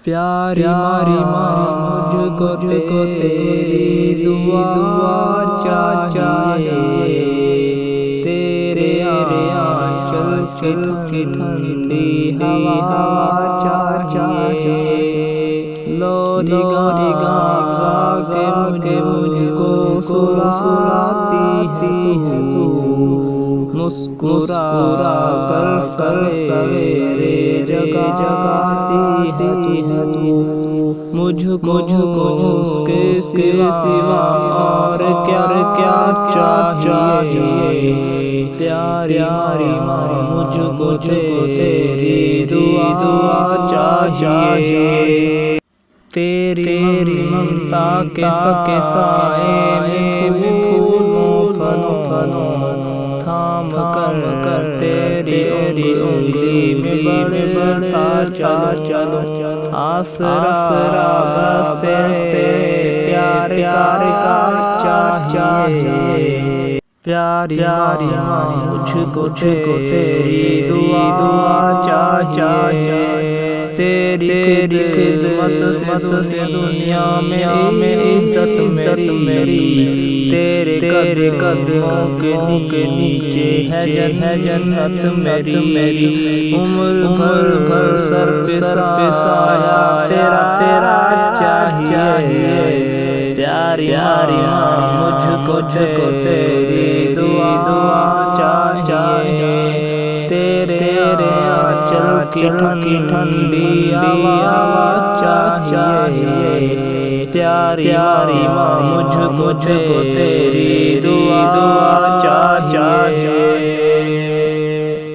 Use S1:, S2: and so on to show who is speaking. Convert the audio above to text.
S1: प्यारी माँ मुझको तेरी दुआ चाहिए। तेरे आंचल की ठंडी हवा चाहिए। लोरी गा के मुझको सुलाती है तू। मुस्कुरा कर सवेरे जगाती है तू। मुझको उसके सिवा और क्या चाहिए। प्यारी माँ मुझको तेरी दुआ चाहिए। तेरी ममता के साए में फूलों थाम कर तेरी उंगली में बढ़ता चलो। आसरा बरसते प्यार का चाहिए। प्यारी माँ मुझको तेरी दुआ चाहिए। तेरी खिदमत से दुनिया में इज्जत मेरी। तेरे कदमों के नीचे है जन्नत मेरी। उम्र भर सर पे साया तेरा चाहिए। प्यारी माँ मुझको तेरी दुआ चाहिए। तेरे आंचल की ठंडी हवा चाहिए। प्यारी माँ मुझको तेरी दुआ चाहिए।